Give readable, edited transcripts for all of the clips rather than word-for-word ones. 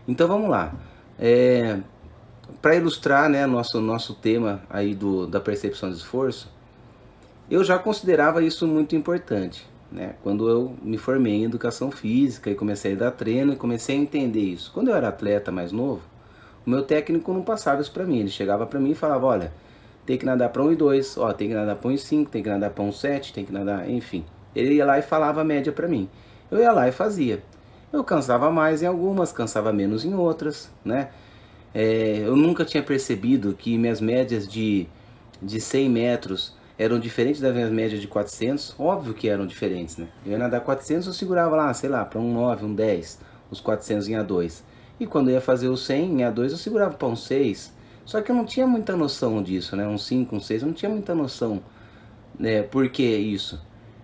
Então vamos lá. Para ilustrar, né, nosso tema aí da percepção de esforço, eu já considerava isso muito importante, né? Quando eu me formei em educação física e comecei a dar treino e comecei a entender isso. Quando eu era atleta mais novo, o meu técnico não passava isso para mim. Ele chegava para mim e falava: olha, tem que nadar para 1,2, ó, tem que nadar para 1,5, tem que nadar para 1,7, tem que nadar, enfim. Ele ia lá e falava a média para mim. Eu ia lá e fazia. Eu cansava mais em algumas, cansava menos em outras, né? Eu nunca tinha percebido que minhas médias de 100 metros eram diferentes das minhas médias de 400. Óbvio que eram diferentes, né? Eu ia nadar 400, eu segurava lá, sei lá, para um 9, um 10, os 400 em A2. E quando eu ia fazer o 100 em A2, eu segurava para um 6. Só que eu não tinha muita noção disso, né? Um 5, um 6, eu não tinha muita noção, né? Por que isso?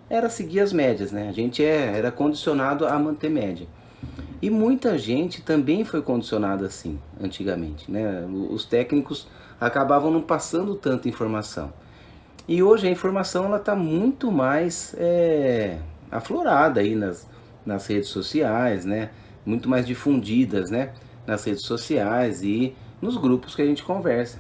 Era seguir as médias, né? A gente era condicionado a manter média. E muita gente também foi condicionada assim, antigamente, né? Os técnicos acabavam não passando tanta informação. E hoje a informação ela está muito mais aflorada aí nas redes sociais, né? Muito mais difundidas, né? Nas redes sociais e nos grupos que a gente conversa.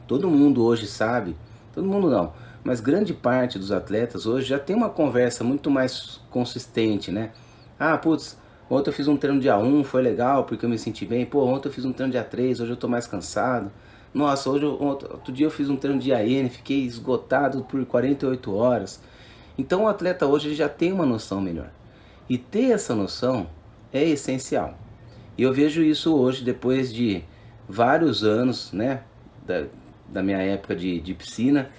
Todo mundo hoje sabe, todo mundo não, mas grande parte dos atletas hoje já tem uma conversa muito mais consistente, né? Ah, putz, ontem eu fiz um treino dia 1, foi legal porque eu me senti bem. Pô, ontem eu fiz um treino dia 3, hoje eu tô mais cansado. Nossa, outro dia eu fiz um treino dia N, fiquei esgotado por 48 horas. Então o atleta hoje ele já tem uma noção melhor. E ter essa noção é essencial. E eu vejo isso hoje, depois de vários anos, né, da minha época de piscina.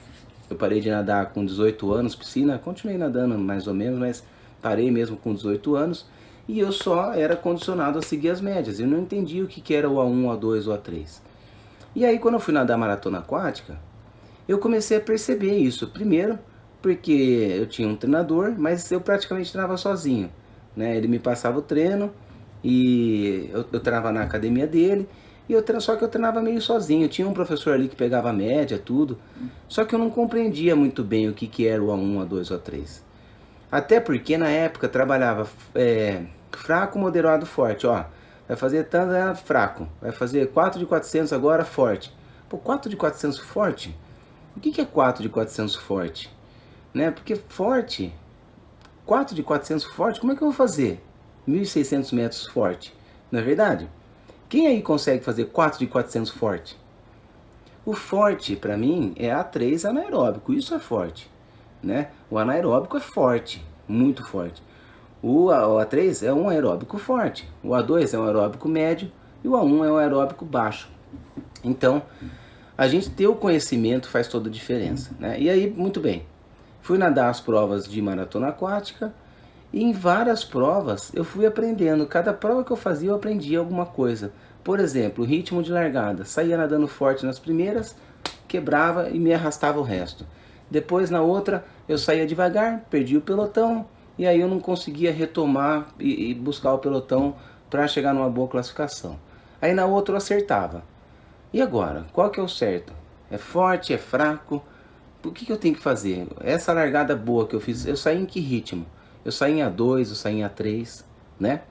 Eu parei de nadar com 18 anos, piscina, continuei nadando mais ou menos, mas parei mesmo com 18 anos. E eu só era condicionado a seguir as médias, eu não entendia o que era o A1, o A2, o A3. E aí quando eu fui nadar maratona aquática, eu comecei a perceber isso. Primeiro, porque eu tinha um treinador, mas eu praticamente treinava sozinho, né? Ele me passava o treino e eu treinava na academia dele. Só que eu treinava meio sozinho. Tinha um professor ali que pegava a média, tudo. Só que eu não compreendia muito bem o que era o A1, o A2, o A3. Até porque na época trabalhava fraco, moderado, forte. Ó, vai fazer tanto fraco, vai fazer 4 de 400 agora forte. Pô, 4 de 400 forte? O que é 4 de 400 forte? Né? Porque forte, 4 de 400 forte, como é que eu vou fazer 1.600 metros forte? Não é verdade? Quem aí consegue fazer 4 de 400 forte? O forte, para mim, é A3 anaeróbico. Isso é forte, né? O anaeróbico é forte, muito forte. O A3 é um aeróbico forte. O A2 é um aeróbico médio e o A1 é um aeróbico baixo. Então, a gente ter o conhecimento faz toda a diferença, né? E aí, muito bem. Fui nadar as provas de maratona aquática e em várias provas eu fui aprendendo. Cada prova que eu fazia eu aprendia alguma coisa. Por exemplo, ritmo de largada. Saía nadando forte nas primeiras, quebrava e me arrastava o resto. Depois na outra eu saía devagar, perdi o pelotão e aí eu não conseguia retomar e buscar o pelotão para chegar numa boa classificação. Aí na outra eu acertava. E agora? Qual que é o certo? É forte? É fraco? O que eu tenho que fazer? Essa largada boa que eu fiz, eu saí em que ritmo? Eu saí em A2, eu saí em A3, né?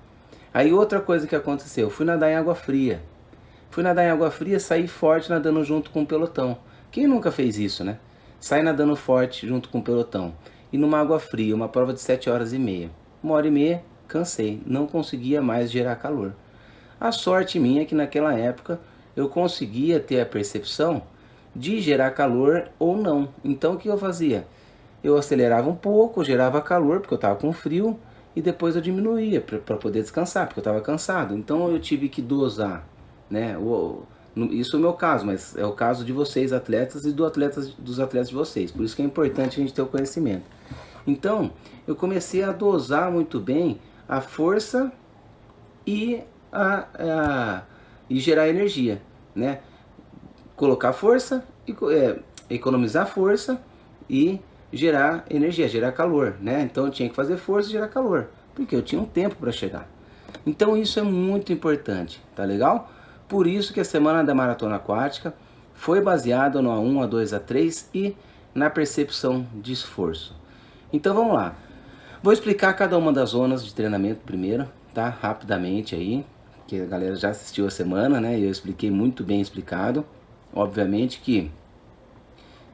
Aí outra coisa que aconteceu, eu fui nadar em água fria. Fui nadar em água fria, saí forte nadando junto com o pelotão. Quem nunca fez isso, né? Sai nadando forte junto com o pelotão. E numa água fria, uma prova de 7 horas e meia. 1 hora e meia, cansei, não conseguia mais gerar calor. A sorte minha é que naquela época eu conseguia ter a percepção de gerar calor ou não. Então o que eu fazia? Eu acelerava um pouco, gerava calor porque eu estava com frio e depois eu diminuía para poder descansar porque eu estava cansado. Então eu tive que dosar, né? Isso é o meu caso, mas é o caso de vocês atletas e dos atletas de vocês. Por isso que é importante a gente ter o conhecimento. Então eu comecei a dosar muito bem a força e e gerar energia, né? Colocar força, economizar força e gerar energia, gerar calor, né? Então eu tinha que fazer força e gerar calor, porque eu tinha um tempo para chegar. Então isso é muito importante, tá legal? Por isso que a semana da maratona aquática foi baseada no A1, A2, A3 e na percepção de esforço. Então vamos lá. Vou explicar cada uma das zonas de treinamento primeiro, tá? Rapidamente aí, que a galera já assistiu a semana, né? E eu expliquei muito bem explicado. Obviamente que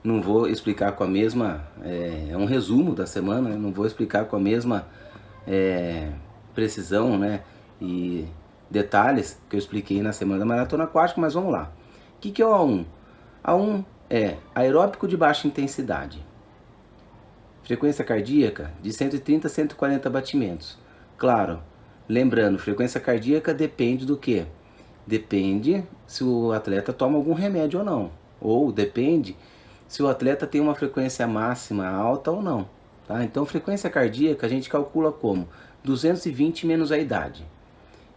não vou explicar com a mesma... É um resumo da semana, né? Não vou explicar com a mesma precisão, né? E detalhes que eu expliquei na semana da maratona aquática, mas vamos lá. O que é o A1? A1 é aeróbico de baixa intensidade. Frequência cardíaca de 130 a 140 batimentos. Claro, lembrando, frequência cardíaca depende do quê? Depende se o atleta toma algum remédio ou não. Ou depende se o atleta tem uma frequência máxima alta ou não. Tá? Então, frequência cardíaca a gente calcula como? 220 menos a idade.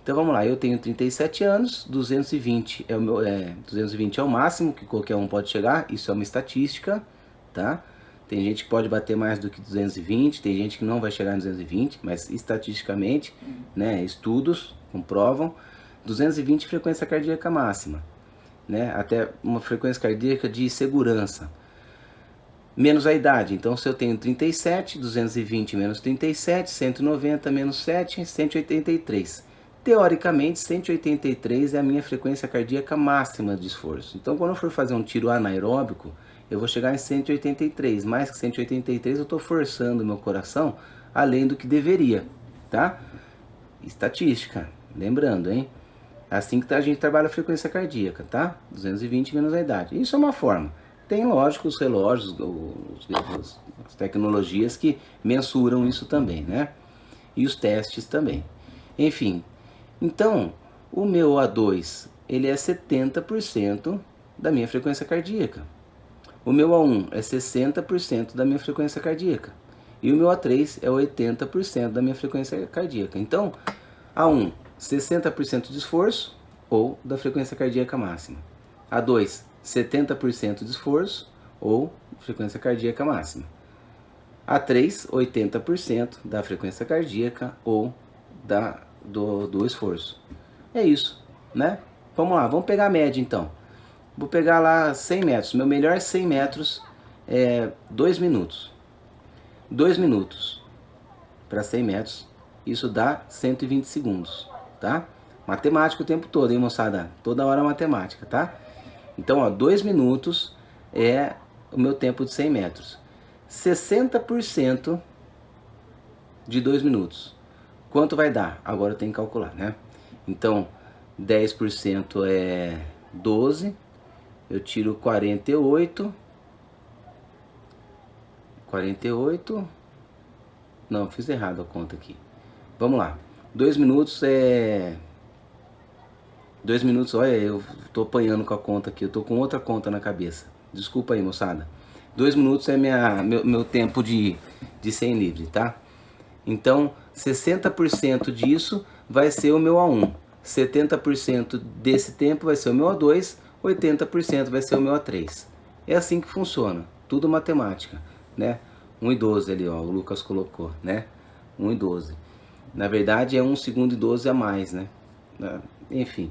Então vamos lá, eu tenho 37 anos, 220 220 é o máximo que qualquer um pode chegar, isso é uma estatística, tá? Tem gente que pode bater mais do que 220, tem gente que não vai chegar em 220, mas estatisticamente, né, estudos comprovam 220 frequência cardíaca máxima, né? Até uma frequência cardíaca de segurança. Menos a idade, então se eu tenho 37, 220 menos 37, 190 menos 7, 183. Teoricamente, 183 é a minha frequência cardíaca máxima de esforço. Então, quando eu for fazer um tiro anaeróbico, eu vou chegar em 183. Mais que 183, eu estou forçando o meu coração além do que deveria, tá? Estatística, lembrando, hein? Assim que a gente trabalha a frequência cardíaca, tá? 220 menos a idade. Isso é uma forma. Tem, lógico, os relógios, as tecnologias que mensuram isso também, né? E os testes também. Enfim, então, o meu A2, ele é 70% da minha frequência cardíaca. O meu A1 é 60% da minha frequência cardíaca. E o meu A3 é 80% da minha frequência cardíaca. Então, A1, 60% de esforço ou da frequência cardíaca máxima. A2, 70% de esforço ou frequência cardíaca máxima. A3, 80% da frequência cardíaca ou do esforço. É isso, né? Vamos lá, vamos pegar a média então. Vou pegar lá 100 metros. Meu melhor 100 metros é 2 minutos. 2 minutos para 100 metros. Isso dá 120 segundos, tá? Matemática o tempo todo, hein, moçada? Toda hora matemática, tá? Então, ó, 2 minutos é o meu tempo de 100 metros. 60% de 2 minutos. Quanto vai dar? Agora eu tenho que calcular, né? Então, 10% é 12. Eu tiro 48. 48. Não, fiz errado a conta aqui. Vamos lá. 2 minutos é... 2 minutos, olha, eu tô apanhando com a conta aqui. Eu tô com outra conta na cabeça. Desculpa aí, moçada. 2 minutos é meu tempo de 100 livre, tá? Então, 60% disso vai ser o meu A1. 70% desse tempo vai ser o meu A2. 80% vai ser o meu A3. É assim que funciona. Tudo matemática, né? 1 e 12 ali, ó. O Lucas colocou, né? 1 e 12. Na verdade, é 1 segundo e 12 a mais, né? Enfim.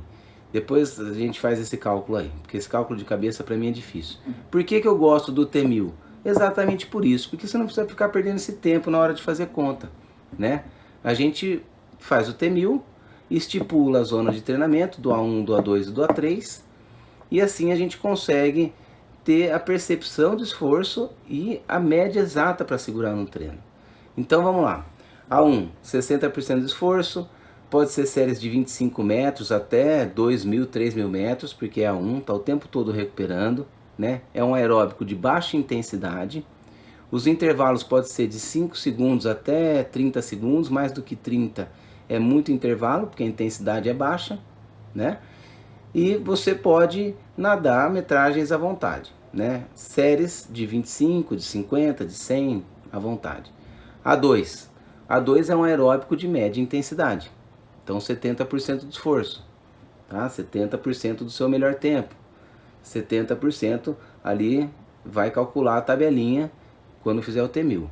Depois a gente faz esse cálculo aí. Porque esse cálculo de cabeça para mim é difícil. Por que eu gosto do T1000? Exatamente por isso. Porque você não precisa ficar perdendo esse tempo na hora de fazer conta, né? A gente faz o T1000, estipula a zona de treinamento do A1, do A2 e do A3, e assim a gente consegue ter a percepção de esforço e a média exata para segurar no treino. Então vamos lá. A1, 60% de esforço, pode ser séries de 25 metros até 2.000, 3.000 metros, porque a A1 está o tempo todo recuperando, né? É um aeróbico de baixa intensidade. Os intervalos podem ser de 5 segundos até 30 segundos, mais do que 30 é muito intervalo, porque a intensidade é baixa, né? E você pode nadar metragens à vontade, né? Séries de 25, de 50, de 100 à vontade. A2. A2 é um aeróbico de média intensidade, então 70% de esforço, tá? 70% do seu melhor tempo. 70% ali vai calcular a tabelinha quando fizer o T1000.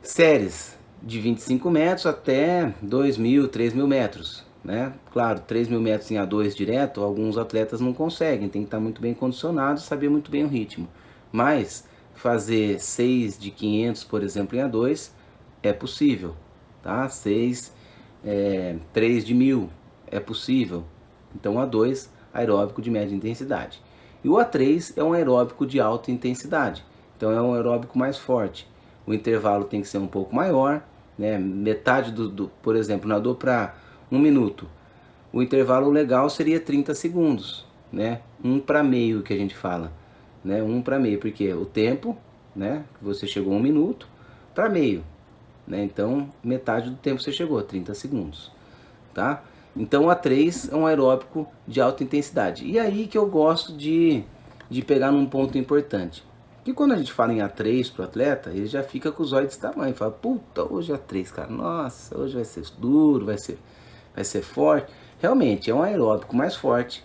Séries de 25 metros até 2.000, 3.000 metros, né? Claro, 3.000 metros em A2 direto, alguns atletas não conseguem, tem que estar muito bem condicionado e saber muito bem o ritmo. Mas fazer 6 de 500, por exemplo, em A2 é possível, tá? 3 de 1.000 É possível? Então o A2, aeróbico de média intensidade. E o A3 é um aeróbico de alta intensidade. Então é um aeróbico mais forte. O intervalo tem que ser um pouco maior, né? Metade por exemplo, nadou para 1 minuto. O intervalo legal seria 30 segundos, né? 1 para meio que a gente fala, né? 1 para meio, porque o tempo, né? Você chegou a 1 minuto para meio, né? Então metade do tempo você chegou, 30 segundos, tá? Então o A3 é um aeróbico de alta intensidade. E aí que eu gosto de pegar num ponto importante. Que quando a gente fala em A3 pro atleta, ele já fica com os olhos desse tamanho. Fala, puta, hoje é A3, cara. Nossa, hoje vai ser duro, vai ser forte. Realmente, é um aeróbico mais forte.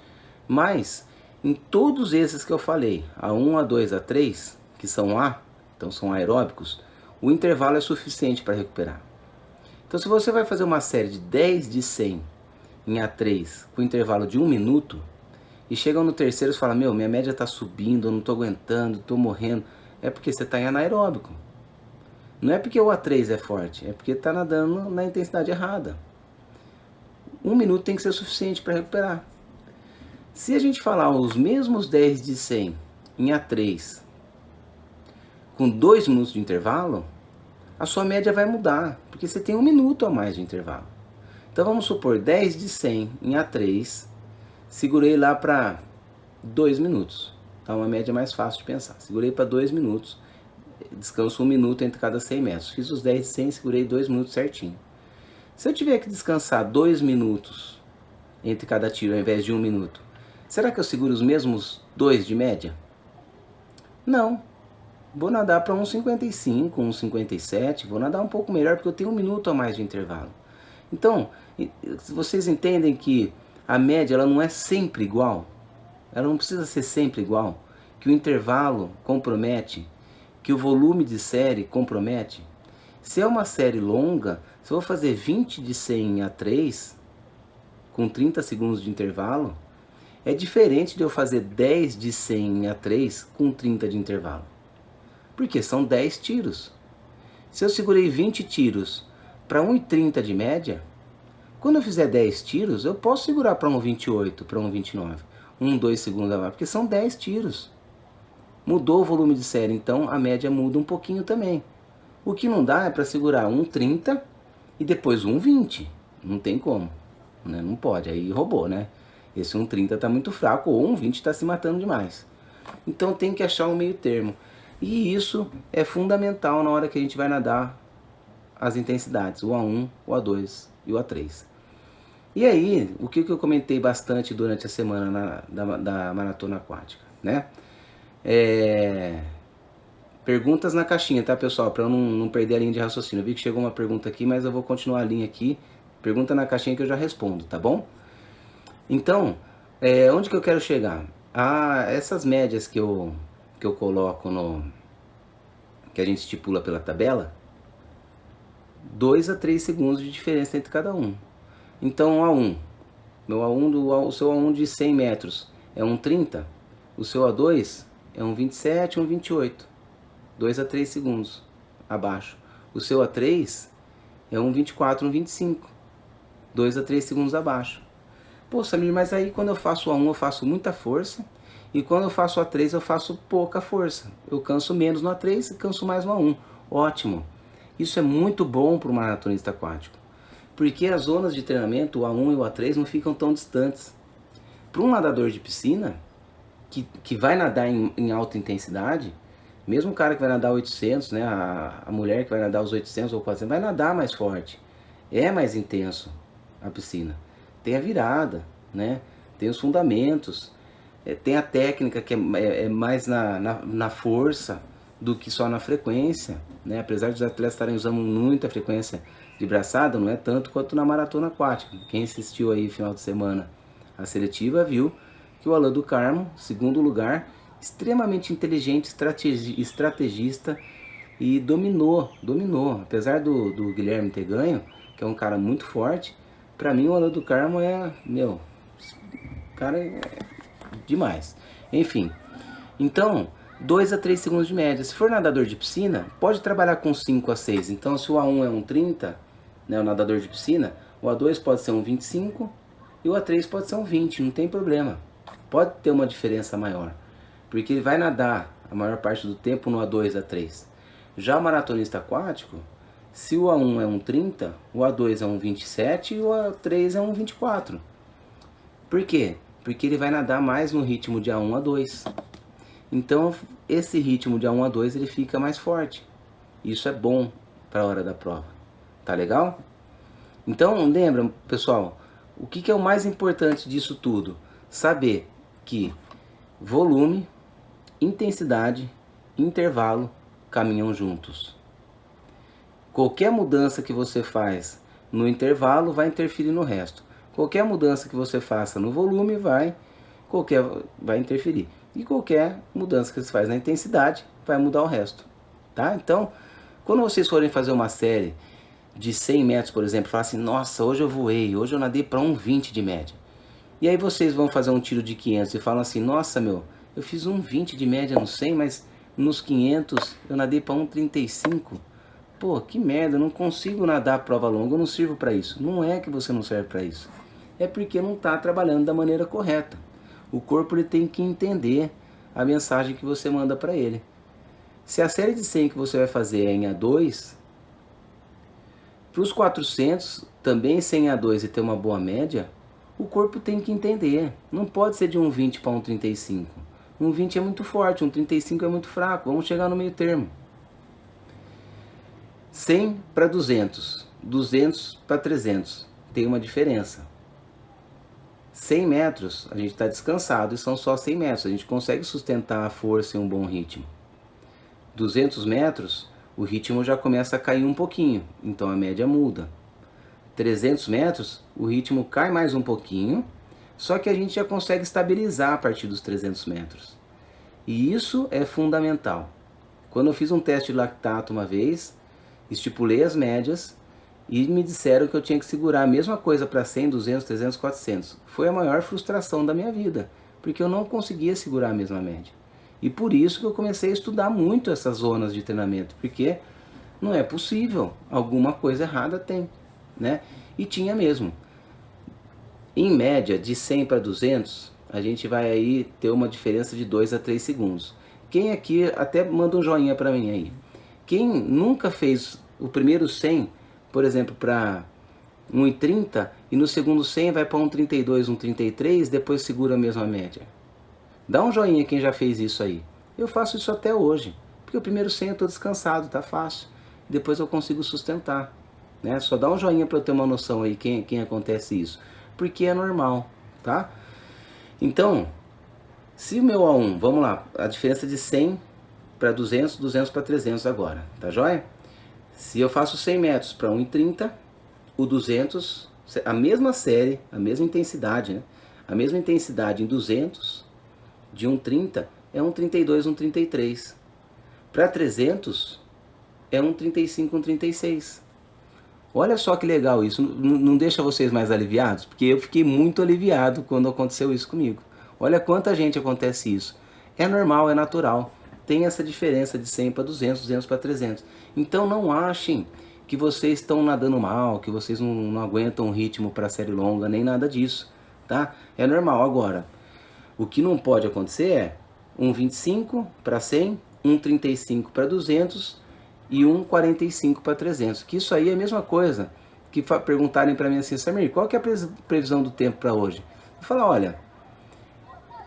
Mas, em todos esses que eu falei, A1, A2, A3, que são A, então são aeróbicos, o intervalo é suficiente para recuperar. Então, se você vai fazer uma série de 10 de 100 em A3 com intervalo de 1 minuto, e chegam no terceiro e falam, meu, minha média está subindo, eu não estou aguentando, estou morrendo, é porque você está em anaeróbico. Não é porque o A3 é forte, é porque está nadando na intensidade errada. 1 minuto tem que ser suficiente para recuperar. Se a gente falar os mesmos 10 de 100 em A3 com 2 minutos de intervalo, a sua média vai mudar, porque você tem 1 minuto a mais de intervalo. Então vamos supor 10 de 100 em A3, segurei lá para 2 minutos, tá? Uma média mais fácil de pensar. Segurei para 2 minutos, descanso 1 minuto entre cada 100 metros. Fiz os 10 de 100, segurei 2 minutos certinho. Se eu tiver que descansar 2 minutos entre cada tiro ao invés de 1 minuto, será que eu seguro os mesmos 2 de média? Não. Vou nadar para 1,55, 1,57, vou nadar um pouco melhor porque eu tenho 1 minuto a mais de intervalo. Então, vocês entendem que a média ela não é sempre igual? Ela não precisa ser sempre igual? Que o intervalo compromete? Que o volume de série compromete? Se é uma série longa, se eu vou fazer 20 de 100 em A3, com 30 segundos de intervalo, é diferente de eu fazer 10 de 100 em A3 com 30 de intervalo. Porque são 10 tiros. Se eu segurei 20 tiros para 1,30 de média, quando eu fizer 10 tiros, eu posso segurar para 1,28, para 1,29, 2 segundos a mais, porque são 10 tiros. Mudou o volume de série, então a média muda um pouquinho também. O que não dá é para segurar 1,30 e depois 1,20. Não tem como, né? Não pode, aí roubou, né? Esse 1,30 está muito fraco ou 1,20 está se matando demais. Então tem que achar um meio termo. E isso é fundamental na hora que a gente vai nadar as intensidades, o A1, o A2 e o A3. E aí, o que eu comentei bastante durante a semana da maratona aquática, né? Perguntas na caixinha, tá, pessoal? Para eu não perder a linha de raciocínio. Eu vi que chegou uma pergunta aqui, mas eu vou continuar a linha aqui. Pergunta na caixinha que eu já respondo, tá bom? Então, onde que eu quero chegar? Essas médias que eu coloco que a gente estipula pela tabela, 2 a 3 segundos de diferença entre cada um. Então A1, o seu A1 de 100 metros é 1,30, o seu A2 é 1,27, 1,28, 2 a 3 segundos abaixo. O seu A3 é 1,24, 1,25, 2 a 3 segundos abaixo. Pô, Samir, mas aí quando eu faço A1 eu faço muita força, e quando eu faço A3 eu faço pouca força. Eu canso menos no A3 e canso mais no A1. Ótimo. Isso é muito bom para o maratonista aquático. Porque as zonas de treinamento, o A1 e o A3, não ficam tão distantes. Para um nadador de piscina, que vai nadar em alta intensidade, mesmo o cara que vai nadar 800, né, a mulher que vai nadar os 800 ou 400, vai nadar mais forte. É mais intenso a piscina. Tem a virada, né, tem os fundamentos, tem a técnica que é mais na força do que só na frequência, né? Apesar dos atletas estarem usando muita frequência de braçada, não é tanto quanto na maratona aquática. Quem assistiu aí final de semana a seletiva viu que o Alain do Carmo, segundo lugar, extremamente inteligente, estrategista e dominou. Apesar do Guilherme ter ganho, que é um cara muito forte, para mim o Alain do Carmo cara é demais. Enfim, então 2 a 3 segundos de média. Se for nadador de piscina, pode trabalhar com 5 a 6. Então se o A1 é 1,30, né, o nadador de piscina, o A2 pode ser 1,25 E o A3 pode ser um 20, não tem problema. Pode ter uma diferença maior, porque ele vai nadar a maior parte do tempo no A2, A3. Já o maratonista aquático, se o A1 é um 30, o A2 é um 27 e o A3 é um 24. Por quê? Porque ele vai nadar mais no ritmo de A1 a 2. Então, esse ritmo de A1 a 2 ele fica mais forte. Isso é bom para a hora da prova. Tá legal? Então, lembra, pessoal, o que é o mais importante disso tudo? Saber que volume, intensidade, intervalo caminham juntos. Qualquer mudança que você faz no intervalo vai interferir no resto. Qualquer mudança que você faça no volume vai interferir. E qualquer mudança que você faz na intensidade vai mudar o resto. Tá? Então, quando vocês forem fazer uma série de 100 metros, por exemplo, falar assim, nossa, hoje eu voei, hoje eu nadei para 1,20 de média. E aí vocês vão fazer um tiro de 500 e falam assim, nossa meu, eu fiz 1,20 de média no 100, mas nos 500 eu nadei para 1,35. Pô, que merda, eu não consigo nadar prova longa, eu não sirvo para isso. Não é que você não serve para isso. É porque não está trabalhando da maneira correta. O corpo ele tem que entender a mensagem que você manda para ele. Se a série de 100 que você vai fazer é em A2, para os 400, também sem A2 e ter uma boa média, o corpo tem que entender. Não pode ser de 1,20 para 1,35. 1,20 é muito forte, 1,35 é muito fraco. Vamos chegar no meio termo. 100 para 200, 200 para 300. Tem uma diferença. 100 metros, a gente está descansado e são só 100 metros. A gente consegue sustentar a força em um bom ritmo. 200 metros, o ritmo já começa a cair um pouquinho, então a média muda. 300 metros, o ritmo cai mais um pouquinho, só que a gente já consegue estabilizar a partir dos 300 metros. E isso é fundamental. Quando eu fiz um teste de lactato uma vez, estipulei as médias e me disseram que eu tinha que segurar a mesma coisa para 100, 200, 300, 400. Foi a maior frustração da minha vida, porque eu não conseguia segurar a mesma média. E por isso que eu comecei a estudar muito essas zonas de treinamento, porque não é possível, alguma coisa errada tem, né? E tinha mesmo. Em média, de 100 para 200, a gente vai aí ter uma diferença de 2 a 3 segundos. Quem aqui, até manda um joinha para mim aí. Quem nunca fez o primeiro 100, por exemplo, para 1,30 e no segundo 100 vai para 1,32, 1,33, depois segura a mesma média? Dá um joinha quem já fez isso aí. Eu faço isso até hoje, porque o primeiro 100 eu estou descansado, tá fácil. Depois eu consigo sustentar, né? Só dá um joinha para eu ter uma noção aí quem acontece isso, porque é normal, tá? Então, se o meu A1, vamos lá, a diferença de 100 para 200, 200 para 300 agora, tá joia? Se eu faço 100 metros para 1,30, o 200, a mesma série, a mesma intensidade, né? A mesma intensidade em 200, de 1,30 é 1,32, 1,33. Para 300 é 1,35, 1,36. Olha só que legal isso, não deixa vocês mais aliviados? Porque eu fiquei muito aliviado quando aconteceu isso comigo. Olha quanta gente acontece isso. É normal, é natural. Tem essa diferença de 100 para 200, 200 para 300. Então não achem que vocês estão nadando mal, que vocês não aguentam o ritmo para série longa, nem nada disso, tá? É normal. Agora, o que não pode acontecer é 1,25 para 100, 1,35 para 200 e 1,45 para 300. Que isso aí é a mesma coisa que perguntarem para mim assim, Samir, qual que é a previsão do tempo para hoje? Eu falo, olha,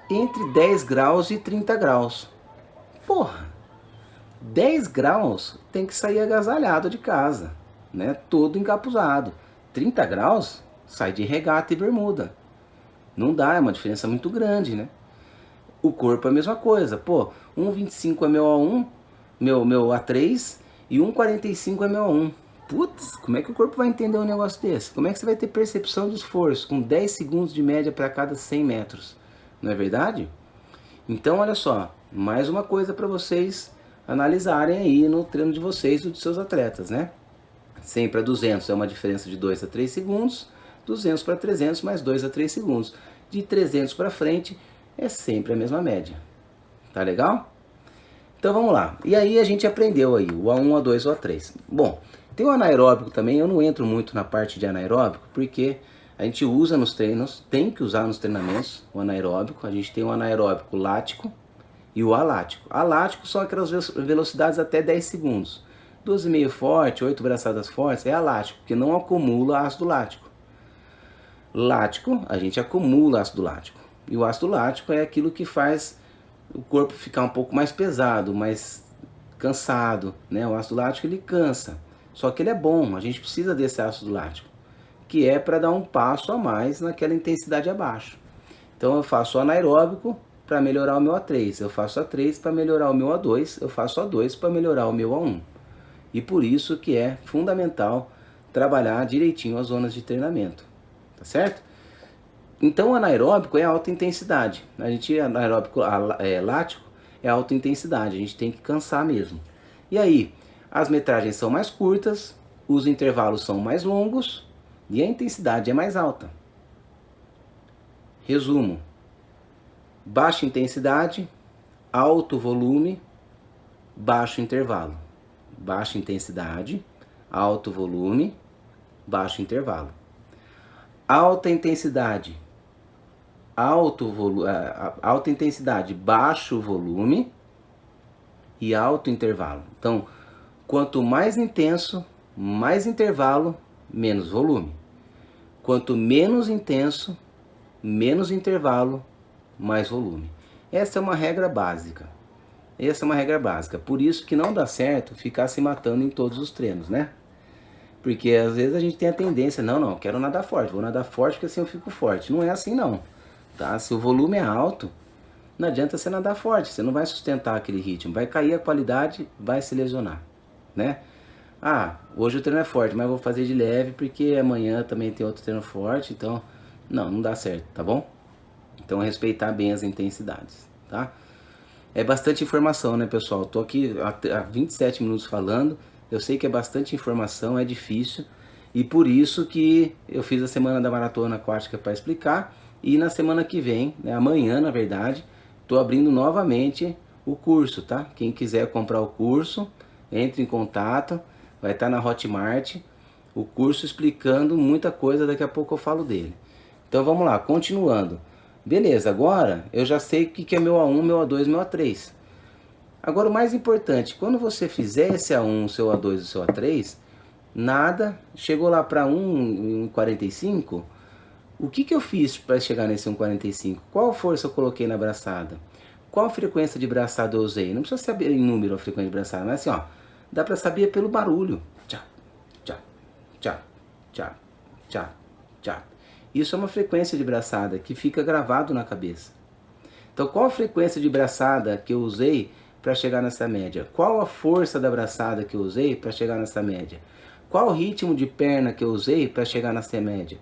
entre 10 graus e 30 graus. Porra, 10 graus tem que sair agasalhado de casa, né? Todo encapuzado. 30 graus, sai de regata e bermuda. Não dá, é uma diferença muito grande, né? O corpo é a mesma coisa. Pô, 1,25 é meu A1, meu A3 e 1,45 é meu A1. Putz, como é que o corpo vai entender um negócio desse? Como é que você vai ter percepção de esforço com 10 segundos de média para cada 100 metros? Não é verdade? Então, olha só, mais uma coisa para vocês analisarem aí no treino de vocês e dos seus atletas, né? 100 para 200 é uma diferença de 2 a 3 segundos, 200 para 300 mais 2 a 3 segundos. De 300 para frente é sempre a mesma média. Tá legal? Então vamos lá. E aí a gente aprendeu aí o A1, o A2, o A3. Bom, tem o anaeróbico também, eu não entro muito na parte de anaeróbico, porque A gente usa nos treinos, tem que usar nos treinamentos o anaeróbico. A gente tem o anaeróbico lático e o alático. Alático são aquelas velocidades até 10 segundos. 12,5 forte, 8 braçadas fortes é alático, porque não acumula ácido lático. Lático, a gente acumula ácido lático. E o ácido lático é aquilo que faz o corpo ficar um pouco mais pesado, mais cansado, né? O ácido lático ele cansa. Só que ele é bom, a gente precisa desse ácido lático, que é para dar um passo a mais naquela intensidade abaixo. Então eu faço o anaeróbico para melhorar o meu A3, eu faço A3 para melhorar o meu A2, eu faço A2 para melhorar o meu A1. E por isso que é fundamental trabalhar direitinho as zonas de treinamento, tá certo? Então o anaeróbico é alta intensidade, anaeróbico lático é alta intensidade, a gente tem que cansar mesmo. E aí, as metragens são mais curtas, os intervalos são mais longos e a intensidade é mais alta. Resumo: baixa intensidade, alto volume, baixo intervalo. Baixa intensidade, alto volume, baixo intervalo. Alta intensidade, alta intensidade, baixo volume e alto intervalo. Então, quanto mais intenso, mais intervalo, menos volume. Quanto menos intenso, menos intervalo, mais volume. Essa é uma regra básica. Essa é uma regra básica. Por isso que não dá certo ficar se matando em todos os treinos, né? Porque às vezes a gente tem a tendência, não, quero nadar forte, vou nadar forte porque assim eu fico forte. Não é assim não, tá? Se o volume é alto, não adianta você nadar forte, você não vai sustentar aquele ritmo, vai cair a qualidade, vai se lesionar, né? Ah, hoje o treino é forte, mas eu vou fazer de leve porque amanhã também tem outro treino forte, então não dá certo, tá bom? Então respeitar bem as intensidades, tá? É bastante informação, né, pessoal? Tô aqui há 27 minutos falando. Eu sei que é bastante informação, é difícil. E por isso que eu fiz a semana da maratona aquática para explicar. E na semana que vem, né, amanhã na verdade, tô abrindo novamente o curso, tá? Quem quiser comprar o curso, entre em contato. Vai estar na Hotmart. O curso explicando muita coisa, daqui a pouco eu falo dele. Então vamos lá, continuando. Beleza, agora eu já sei o que é meu A1, meu A2, meu A3. Agora o mais importante, quando você fizer esse A1, o seu A2 e o seu A3, nada, chegou lá para 1,45, o que eu fiz para chegar nesse 1,45? Qual força eu coloquei na braçada? Qual frequência de braçada eu usei? Não precisa saber em número a frequência de braçada, mas assim, ó, dá para saber pelo barulho. Tchá, tchá, tchá, tchá, tchá, tchá. Isso é uma frequência de braçada que fica gravado na cabeça. Então, qual a frequência de braçada que eu usei para chegar nessa média? Qual a força da braçada que eu usei para chegar nessa média? Qual o ritmo de perna que eu usei para chegar nessa média?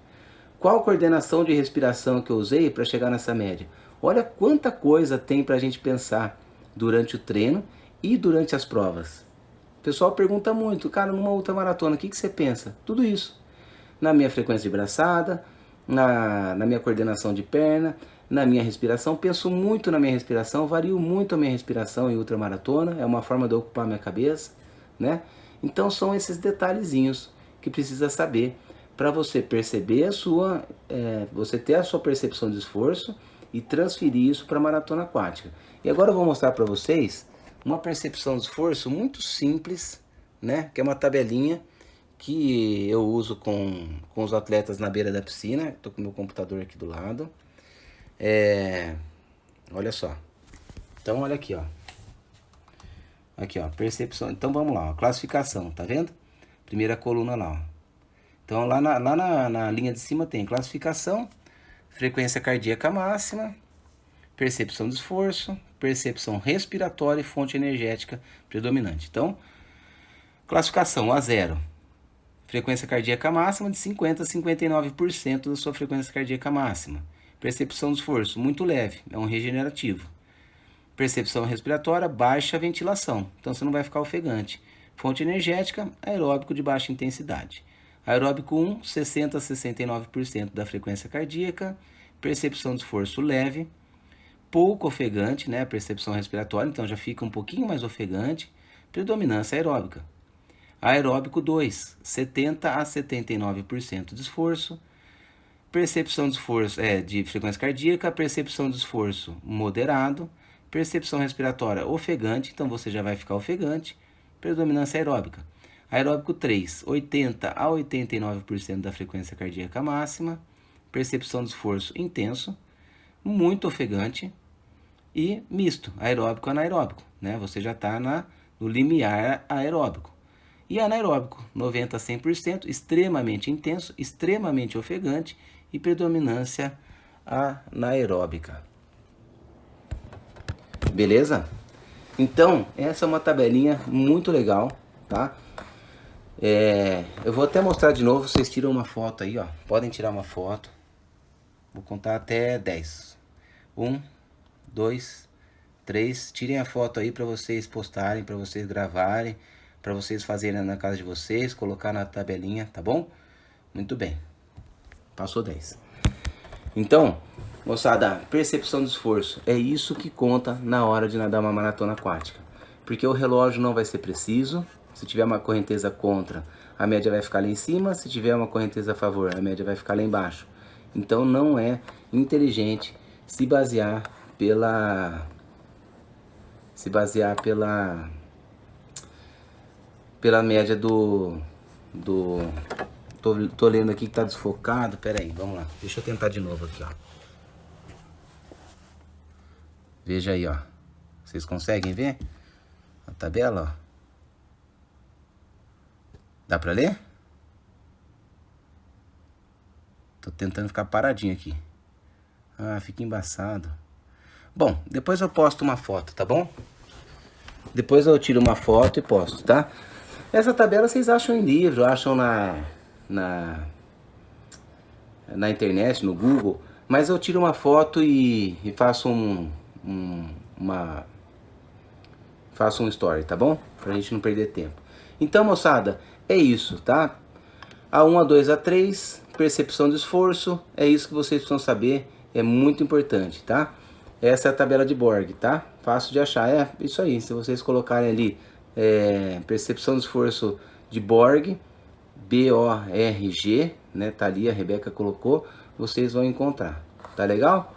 Qual a coordenação de respiração que eu usei para chegar nessa média? Olha quanta coisa tem para a gente pensar durante o treino e durante as provas. O pessoal pergunta muito, cara, numa ultramaratona, o que você pensa? Tudo isso. Na minha frequência de braçada, na minha coordenação de perna, na minha respiração. Penso muito na minha respiração, vario muito a minha respiração em ultramaratona, é uma forma de eu ocupar a minha cabeça, né? Então são esses detalhezinhos que precisa saber para você perceber você ter a sua percepção de esforço e transferir isso para a maratona aquática. E agora eu vou mostrar para vocês uma percepção de esforço muito simples, né? Que é uma tabelinha que eu uso com os atletas na beira da piscina. Estou com o meu computador aqui do lado. Olha só. Então olha aqui, ó. Aqui, ó, percepção. Então vamos lá, ó, classificação, tá vendo? Primeira coluna lá, ó. Então lá na linha de cima tem classificação, frequência cardíaca máxima, percepção de esforço, percepção respiratória e fonte energética predominante. Então, classificação A0. Frequência cardíaca máxima de 50% a 59% da sua frequência cardíaca máxima. Percepção de esforço muito leve, é um regenerativo. Percepção respiratória, baixa ventilação, então você não vai ficar ofegante. Fonte energética, aeróbico de baixa intensidade. Aeróbico 1, 60% a 69% da frequência cardíaca. Percepção de esforço leve, pouco ofegante, né? Percepção respiratória, então já fica um pouquinho mais ofegante. Predominância aeróbica. Aeróbico 2, 70% a 79% de esforço. percepção de esforço de frequência cardíaca, percepção de esforço moderado, percepção respiratória ofegante, então você já vai ficar ofegante, predominância aeróbica. Aeróbico 3, 80 a 89% da frequência cardíaca máxima, percepção de esforço intenso, muito ofegante e misto, aeróbico anaeróbico, né? Você já está no limiar aeróbico. E anaeróbico, 90 a 100%, extremamente intenso, extremamente ofegante e predominância anaeróbica. Beleza? Então, essa é uma tabelinha muito legal, tá? Eu vou até mostrar de novo, vocês tiram uma foto aí, ó. Podem tirar uma foto. Vou contar até 10. 1, 2, 3. Tirem a foto aí para vocês postarem, para vocês gravarem, para vocês fazerem na casa de vocês, colocar na tabelinha, tá bom? Muito bem. Passou 10. Então, moçada, percepção de esforço é isso que conta na hora de nadar uma maratona aquática. Porque o relógio não vai ser preciso. Se tiver uma correnteza contra, a média vai ficar lá em cima. Se tiver uma correnteza a favor, a média vai ficar lá embaixo. Então não é inteligente se basear pela média do tô lendo aqui que tá desfocado. Pera aí, vamos lá. Deixa eu tentar de novo aqui, ó. Veja aí, ó. Vocês conseguem ver a tabela, ó? Dá pra ler? Tô tentando ficar paradinho aqui. Ah, fica embaçado. Bom, depois eu posto uma foto, tá bom? Depois eu tiro uma foto e posto, tá? Essa tabela vocês acham em livro, acham na internet, no Google. Mas eu tiro uma foto e faço faço um story, tá bom? Pra gente não perder tempo. Então, moçada, é isso, tá? A1, A2, A3, percepção de esforço, é isso que vocês precisam saber, é muito importante, tá? Essa é a tabela de Borg, tá? Fácil de achar, é isso aí, se vocês colocarem ali percepção de esforço de Borg, B-O-R-G, né? Tá ali, a Rebeca colocou, vocês vão encontrar, tá legal?